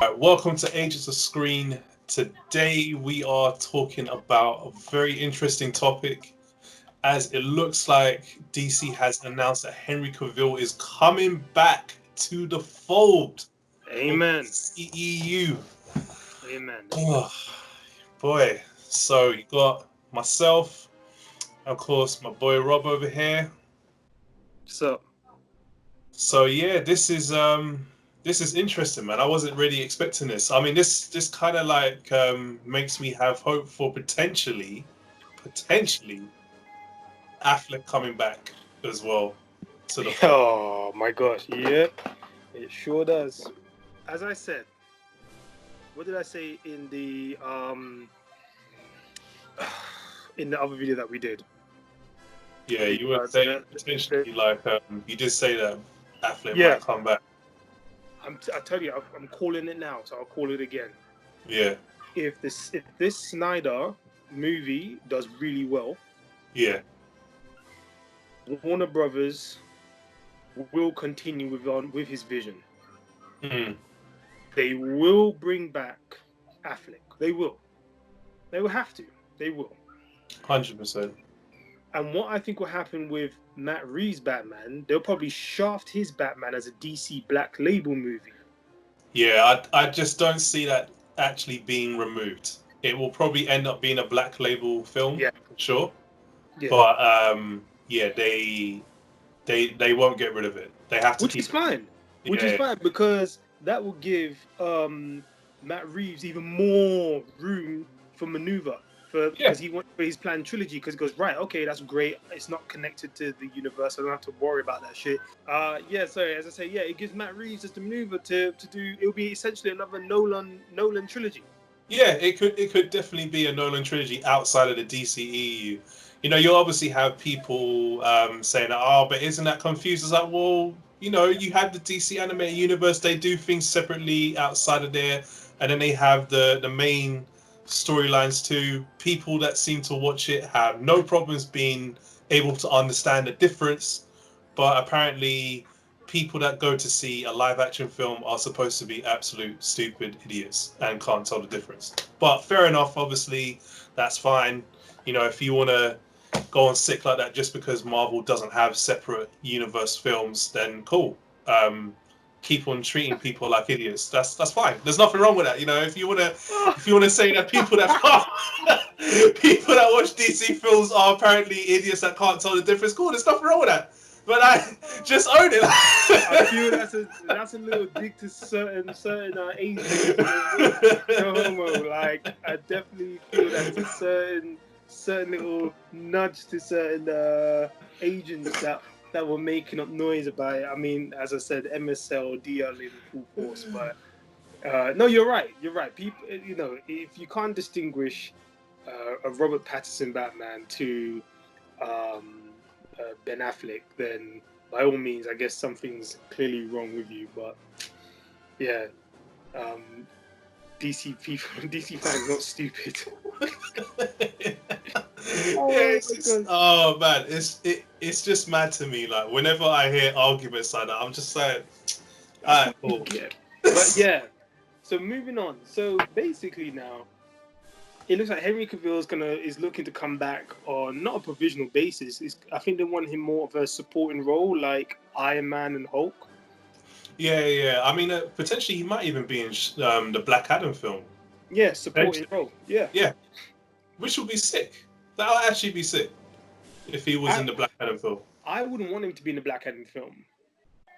Right, welcome to Agents of Screen. Today we are talking about a very interesting topic as it looks like DC has announced that Henry Cavill is coming back to the fold of the Amen. CEU. Amen. Oh, boy. So you got myself, of course, my boy Rob over here. So, So yeah, this is interesting, man. I wasn't really expecting this. I mean, this kind of like makes me have hope for potentially Affleck coming back as well to the fold. oh my gosh. Yep. It sure does. As I said, what did I say in the other video that we did? Yeah, The, you were the, saying the potentially like you did say that Affleck yeah. might come back. I tell you, I'm calling it now, so I'll call it again. Yeah, If this Snyder movie does really well, yeah, Warner Brothers will continue with his vision. mm, They will bring back Affleck. They will. They will have to. They will. 100%. And what I think will happen with Matt Reeves' Batman, they'll probably shaft his Batman as a DC Black Label movie. Yeah, I just don't see that actually being removed. It will probably end up being a black label film Yeah, for sure. yeah. But yeah, they won't get rid of it. They have to Which keep is it. fine. Which is Yeah, fine because that will give Matt Reeves even more room for maneuver for yeah, because he wants for his planned trilogy because he goes right, okay, that's great. It's not connected to the universe. I don't have to worry about that shit. Yeah. Sorry, as I say, yeah, it gives Matt Reeves just a maneuver to do. It'll be essentially another Nolan trilogy. yeah. It could definitely be a Nolan trilogy outside of the DCEU. You know, you'll obviously have people saying, "Oh, but isn't that confused?" It's like, well, you have the DC animated universe. They do things separately outside of there, and then they have the main storylines too. People that seem to watch it have no problems being able to understand the difference, but apparently people that go to see a live action film are supposed to be absolute stupid idiots and can't tell the difference. But fair enough, obviously, that's fine. If you want to go on sick like that just because Marvel doesn't have separate universe films, then cool. Keep on treating people like idiots. That's fine. There's nothing wrong with that. If you wanna say that people that people that watch DC films are apparently idiots that can't tell the difference, cool. There's nothing wrong with that. But I just own I feel it. that's a little dig to certain Asians. No homo. Like I definitely feel that's a certain little nudge to certain agents that were making up noise about it. I mean, as I said, MSL DL in full force. But no, you're right. You're right. People, if you can't distinguish a Robert Pattinson Batman to Ben Affleck, then by all means, I guess something's clearly wrong with you. But yeah, um, DC people, DC fans, not stupid. Yeah, Oh it's my just god. oh man, it's just mad to me. Like whenever I hear arguments like that, I'm just like, That's alright, what you cool. get. But yeah, so moving on. So basically now it looks like Henry Cavill is looking to come back on not a provisional basis. I think they want him more of a supporting role like Iron Man and Hulk. Yeah, yeah. I mean, potentially he might even be in the Black Adam film. Yeah, supporting Potentially, role. Yeah. yeah, which would be sick. That would actually be sick if he was I in the Black Adam film. I wouldn't want him to be in the Black Adam film.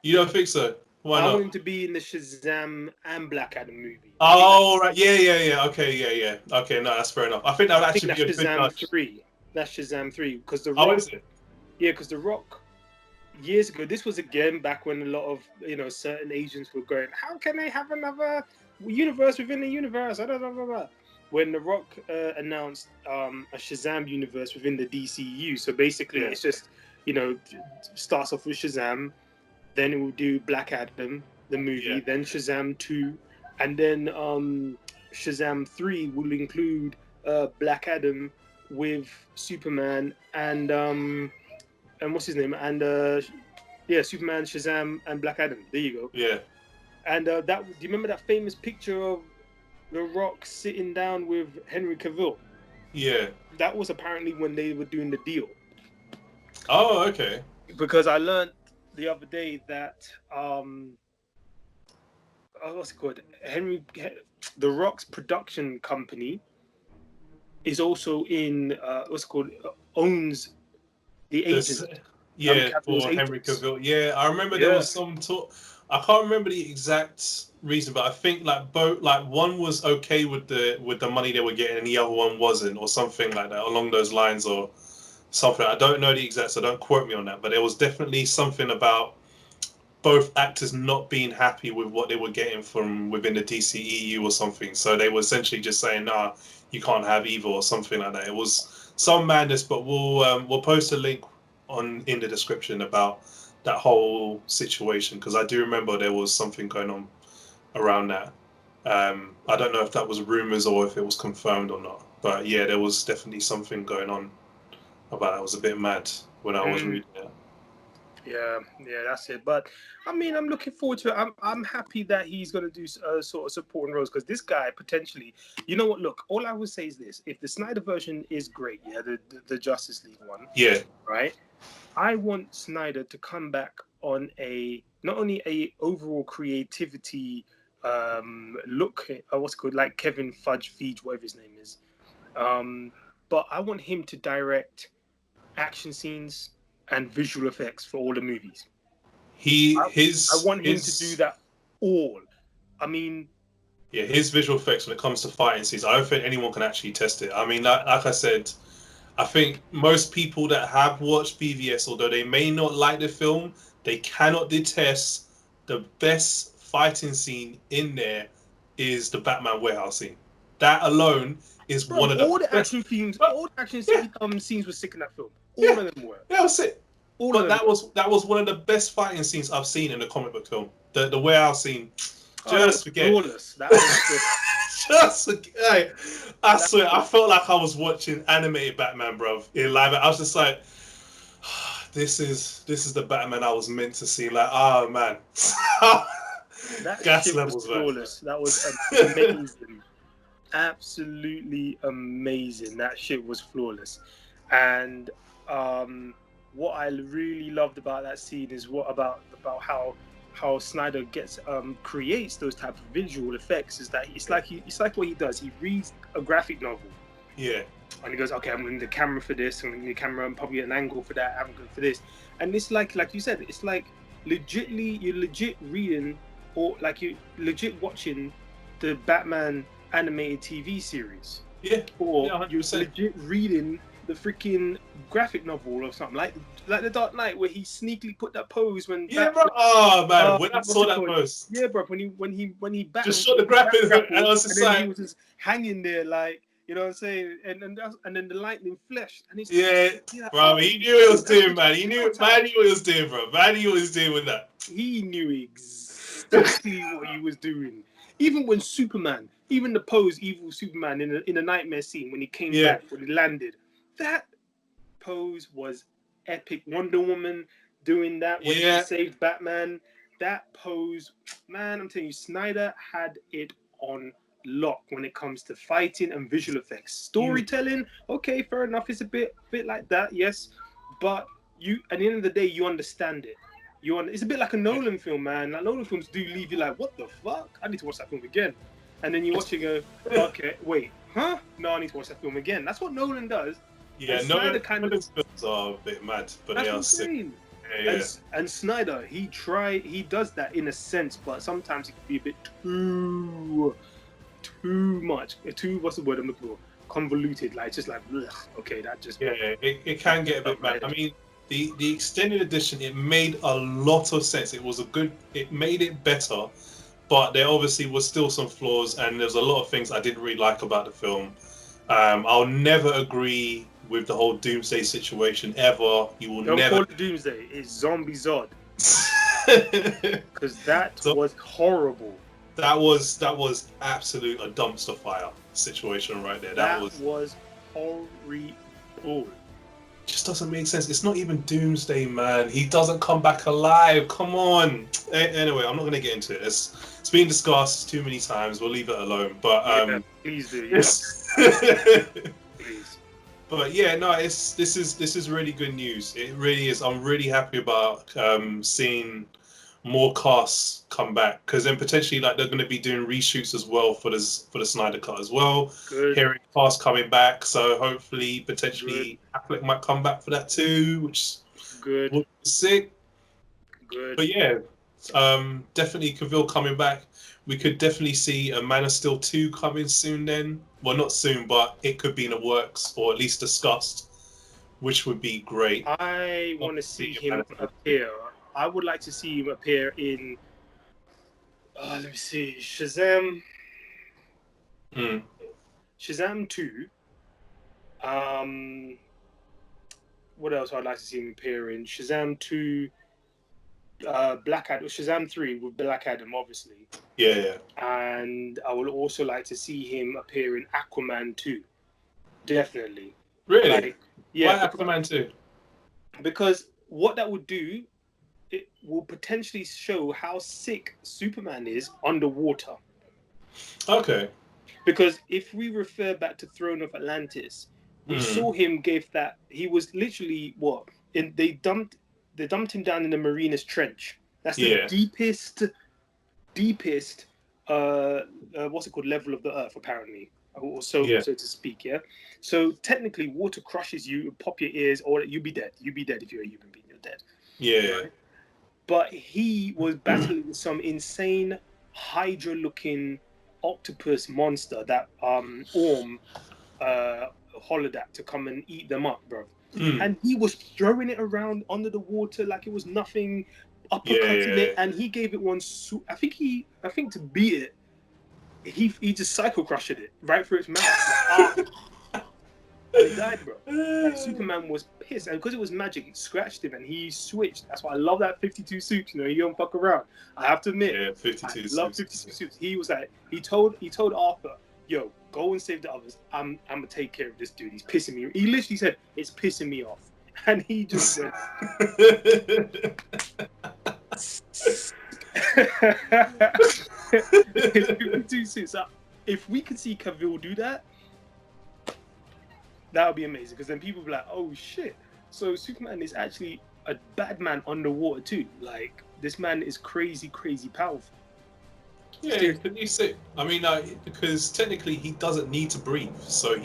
You don't think so? Why I want not? him to be in the Shazam and Black Adam movie. I think that Oh, right. Yeah, yeah, yeah. Okay, yeah, yeah. Okay, no, that's fair enough. I think that would I think actually be that's a good Shazam nudge. 3. That's Shazam 3 because The Oh, Rock, is it? yeah, because The Rock years ago, this was again back when a lot of certain agents were going, how can they have another universe within the universe? Blah, blah, blah, blah. When The Rock announced a Shazam universe within the DCU, so basically Yeah, it's just starts off with Shazam, then it will do Black Adam the movie, yeah, then Shazam 2, and then Shazam 3 will include Black Adam with Superman and what's his name, and yeah, Superman, Shazam, and Black Adam. There you go. yeah. And that, do you remember that famous picture of The Rock sitting down with Henry Cavill? Yeah. That was apparently when they were doing the deal. Oh, okay. Because I learned the other day that what's it called? The Rock's production company is also in what's it called, owns the This, agent, yeah, Cavill's for Henry agents. Cavill. Yeah, I remember there Yeah, was some talk. I can't remember the exact reason, but I think like both, like one was okay with the money they were getting, and the other one wasn't, or something like that, along those lines, or something. I don't know the exact, so don't quote me on that. But there was definitely something about both actors not being happy with what they were getting from within the DCEU or something. So they were essentially just saying, "Nah, you can't have either," or something like that. It was some madness, but we'll post a link on in the description about that whole situation, because I do remember there was something going on around that. I don't know if that was rumors or if it was confirmed or not, but yeah, there was definitely something going on about it. I was a bit mad when I was reading it. yeah, that's it. But I mean, I'm looking forward to it. I'm happy that he's going to do sort of supporting roles, because this guy potentially, you know what? Look, all I would say is this: if the Snyder version is great, yeah, the Justice League one, Yeah, right? I want Snyder to come back on a not only a overall creativity look, what's it called, like Kevin Fudge Feige, whatever his name is, um, but I want him to direct action scenes and visual effects for all the movies. he I his want him to do his that all. I mean, yeah, his visual effects when it comes to fighting scenes, I don't think anyone can actually test it. I mean, like I said, I think most people that have watched BVS, although they may not like the film, they cannot detest the best fighting scene in there is the Batman warehouse scene. That alone is bro, one of the all the best. action themes, But all the action yeah, scenes were sick in that film. All yeah, of them were. that was it. All of But them that were. was one of the best fighting scenes I've seen in a comic book film. The warehouse scene, Oh, that was just forget. flawless. That was just Just forget. I that swear, I was felt like I was watching animated Batman, bro, in live. I was just like, this is the Batman I was meant to see. Like, oh man, that gas shit was levels, man. flawless. That was amazing. Absolutely amazing. That shit was flawless. And what I really loved about that scene is what about how Snyder gets creates those type of visual effects is that it's like what he does. He reads a graphic novel Yeah, and he goes, okay, I'm going to need the camera for this, I'm going to need the camera and probably an angle for that, I'm going for this. And it's like you said, it's like you're legit reading, or like you legit watching the Batman animated TV series, yeah, or yeah, hundred you're percent. legit reading the freaking graphic novel or something, like the Dark Knight, where he sneakily put that pose when Yeah, bro. Oh man, when I what's saw it that called? post, Yeah, bro. When he just shot the graphic, and I grappled, was and just then he like, was just hanging there, like, you know what I'm saying, and then the lightning flashed, and it's yeah, yeah, bro. oh, He knew what he was that's doing, man. He knew, shout man, out. knew what he was doing, bro. Man knew what he was doing with that. He knew exactly what he was doing. Even when Superman, even the pose evil Superman in the nightmare scene when he came Yeah, back, when he landed, that pose was epic. Wonder Woman doing that when she yeah. saved Batman, that pose, man, I'm telling you, Snyder had it on lock when it comes to fighting and visual effects. You, Storytelling, okay, fair enough, it's a bit like that, yes, but you at the end of the day, you understand it. It's a bit like a Nolan film, man. Like Nolan films do leave you like, what the fuck? I need to watch that film again. And then you watch it and go, okay, wait, huh? No, I need to watch that film again. That's what Nolan does. And yeah. Snyder kind of, Nolan's films are a bit mad, but they that's what are I'm sick. saying. Yeah, yeah. And Snyder, he does that in a sense, but sometimes it can be a bit too much. Too, what's the word I'm looking for? Convoluted. Like, just like, ugh, okay, that just Yeah, it can get a up bit my mad. I head. mean, the extended edition, it made a lot of sense. It made it better, but there obviously was still some flaws, and there's a lot of things I didn't really like about the film. I'll never agree with the whole Doomsday situation ever. You will Don't never. call it Doomsday. It's Zombie Zod. So Because that was horrible. that was absolute a dumpster fire situation right there. That That was was horrible. just doesn't make sense. It's not even Doomsday, man. He doesn't come back alive. Come on. Anyway, I'm not going to get into it. It's been discussed too many times. We'll leave it alone. But Yeah, please do. Yeah, it's please. but yeah, no, this is really good news. It really is. I'm really happy about seeing more casts come back, because then potentially like they're going to be doing reshoots as well for the Snyder Cut as well. Good, Hearing cast coming back, so hopefully good, potentially Affleck might come back for that too, which good, would be sick. good. But yeah, definitely Cavill coming back. We could definitely see a Man of Steel 2 coming soon then. Well, not soon, but it could be in the works or at least discussed, which would be great. I Love want to to see see a Man him of Steel 2. appear. I would like to see him appear in. Let me see, Shazam. Mm. Shazam 2. What else I'd like to see him appear in? Shazam 2, Black Adam, Shazam 3 with Black Adam, obviously. Yeah, yeah. And I would also like to see him appear in Aquaman 2. Definitely. Really? Like, Why yeah, Aquaman 2? because what that would do, it will potentially show how sick Superman is underwater. Okay. Because if we refer back to Throne of Atlantis, we Mm. saw him give that he was literally what? And they dumped him down in the Marinas Trench. That's the Yeah. deepest what's it called, level of the earth, apparently. So Yeah. so to speak, yeah. So technically water crushes you, pop your ears, or you'll be dead. You'll be dead if you're a human being, you're dead. Yeah. Right? But he was battling with some insane hydra looking octopus monster that Orm hollered at to come and eat them up, bro. Mm. And he was throwing it around under the water like it was nothing, uppercutting Yeah. it, and he gave it one. I think to beat it, he just cycle crushed it right through its mouth, and it died, bro. And Superman was pissed, and because it was magic, it scratched him, and he switched. That's why I love that 52 suits. You know, you don't fuck around. I have to admit, Yeah, I 52 love suits. 52 suits. He was like, he told Arthur, "Yo, go and save the others. I'm gonna take care of this dude. He's pissing me." He literally said, "It's pissing me off," and he just went. It's 52 suits. If we could see Cavill do that, that would be amazing, because then people would be like, "Oh shit!" So Superman is actually a bad man underwater too. Like, this man is crazy, crazy powerful. Yeah, can you say? I mean, because technically he doesn't need to breathe, so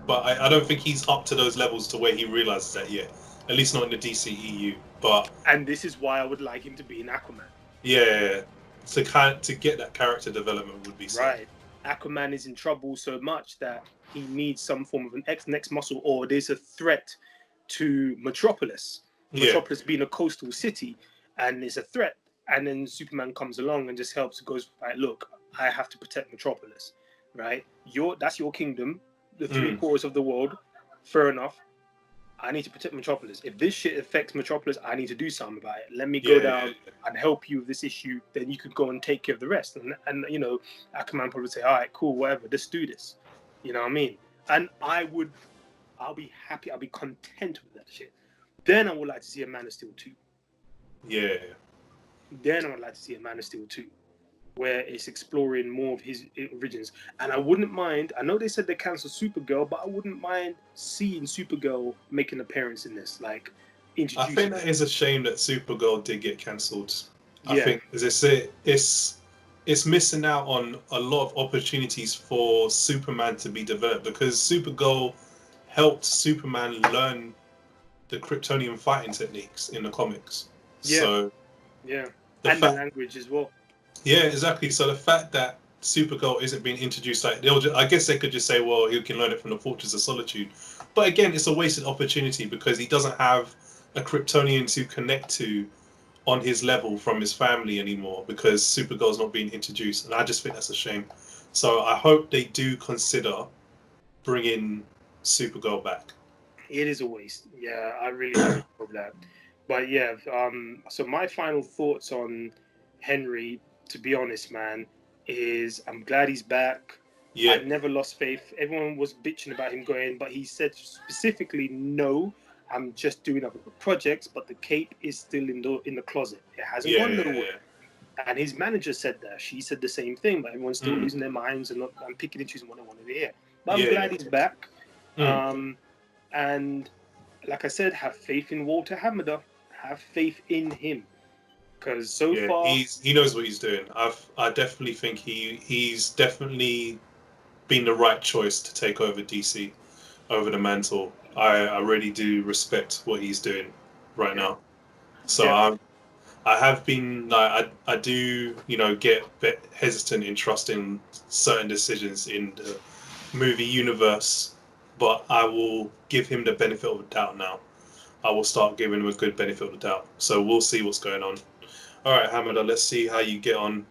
But I don't think he's up to those levels to where he realizes that yet. At least not in the DCEU. But And this is why I would like him to be in Aquaman. yeah, to get that character development would be sick. Right. Aquaman is in trouble so much that he needs some form of an next muscle, or there's a threat to Metropolis. Yeah, Metropolis being a coastal city, and it's a threat. And then Superman comes along and just helps. Goes, right, look, I have to protect Metropolis. Right, that's your kingdom, the three mm. quarters of the world. Fair enough. I need to protect Metropolis. If this shit affects Metropolis, I need to do something about it. Let me go Yeah, down and help you with this issue. Then you could go and take care of the rest. And you know, Aquaman probably say, all right, cool, whatever, let's do this. You know what I mean? And I'll be happy. I'll be content with that shit. Then I would like to see a Man of Steel 2. yeah. Then I would like to see a Man of Steel 2, where it's exploring more of his origins. And I wouldn't mind, I know they said they cancelled Supergirl, but I wouldn't mind seeing Supergirl make an appearance in this, like I introducing think her. that is a shame that Supergirl did get cancelled. I Yeah, think, as I say, it's missing out on a lot of opportunities for Superman to be developed, because Supergirl helped Superman learn the Kryptonian fighting techniques in the comics. yeah, So yeah. the And the fact, language as well. yeah, exactly. So the fact that Supergirl isn't being introduced, like I guess they could just say, well, he can learn it from the Fortress of Solitude. But again, it's a wasted opportunity because he doesn't have a Kryptonian to connect to on his level from his family anymore, because Supergirl's not being introduced, and I just think that's a shame. So I hope they do consider bringing Supergirl back. It is a waste. Yeah, I really hope that. But yeah, so my final thoughts on Henry, to be honest, man, is I'm glad he's back. I Yeah, never lost faith. Everyone was bitching about him going, but he said specifically no. I'm just doing other projects, but the cape is still in the closet. It hasn't Yeah, gone yeah, nowhere. yeah. And his manager said that. She said the same thing, but everyone's still Mm. losing their minds and picking and choosing what they want to hear. But I'm Yeah, glad yeah. he's back. Mm. And like I said, have faith in Walter Hamada. Have faith in him, because so Yeah, far, he knows what he's doing. I definitely think he's definitely been the right choice to take over DC, over the mantle. I really do respect what he's doing right yeah, now. So definitely. I have been like I do get a bit hesitant in trusting certain decisions in the movie universe, but I will give him the benefit of the doubt now. I will start giving him a good benefit of the doubt. So we'll see what's going on. All right, Hamada, let's see how you get on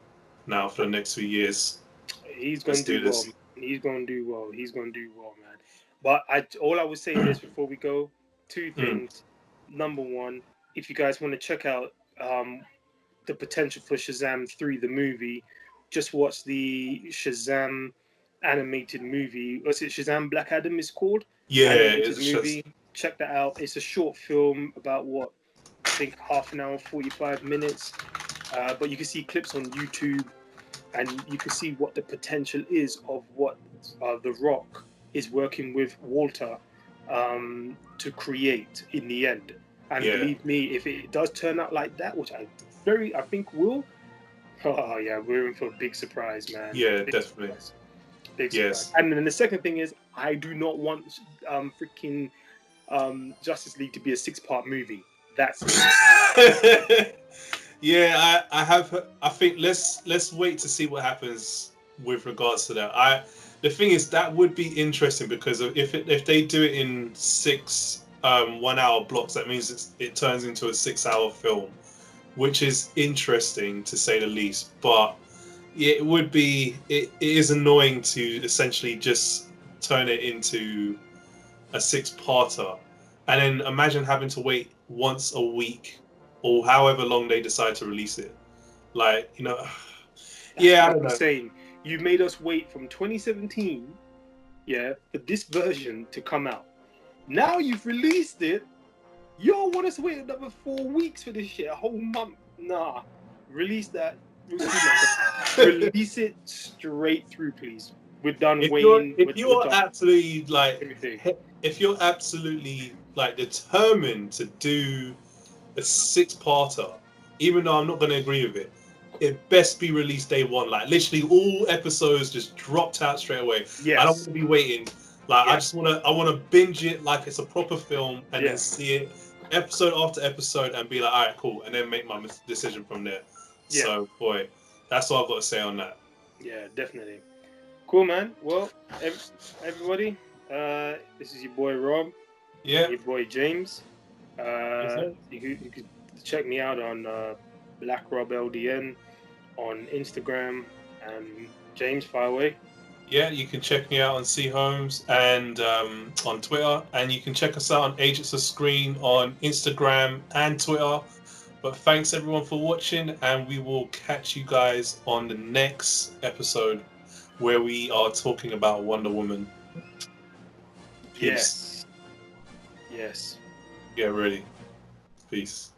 now for the next few years. He's Let's gonna do do well. this. Man. He's gonna do well. He's gonna do well, man. But all I would say this before we go: two Mm. things. Number one, if you guys want to check out the potential for Shazam 3, the movie, just watch the Shazam animated movie. What's it? Shazam Black Adam is called. Yeah, Animated it's movie. just Check that out. It's a short film about what I think half an hour, 45 minutes. But you can see clips on YouTube, and you can see what the potential is of what The Rock is working with Walter to create in the end. And yeah, believe me, if it does turn out like that, which I think will, oh yeah, we're in for a big surprise, man. yeah, Big definitely. surprise. Big surprise. Yes. And then the second thing is, I do not want freaking Justice League to be a 6-part movie. That's Yeah, I have. I think let's wait to see what happens with regards to that. The thing is that would be interesting because if they do it in 6 1 hour blocks, that means it turns into a 6 hour film, which is interesting to say the least. But yeah, it is annoying to essentially just turn it into a 6-parter, and then imagine having to wait once a week or however long they decide to release it. Like, That's yeah, I what don't I'm know. saying. You made us wait from 2017, yeah, for this version to come out. Now you've released it. You all want us to wait another 4 weeks for this shit, a whole month? Nah, release that. Excuse me. Release it straight through, please. We're done waiting. If We're you're done absolutely like everything. if you're absolutely like determined to do a 6-parter, even though I'm not going to agree with it, it best be released day one. Like literally all episodes just dropped out straight away. I don't want Yes. to be waiting. Like Yes. I want to binge it like it's a proper film and then Yes. see it episode after episode and be like, all right, cool, and then make my decision from there. Yeah. So boy, that's all I've got to say on that. Yeah. Definitely. Cool, man. Well, everybody, this is your boy Rob and Yeah. your boy James. Yes, sir. You could check me out on Black Rob LDN on Instagram and James Fireway. Yeah, you can check me out on C Holmes and on Twitter, and you can check us out on Agents of Screen on Instagram and Twitter. But thanks everyone for watching, and we will catch you guys on the next episode where we are talking about Wonder Woman. Peace. Yes. Yes. Get ready. Peace.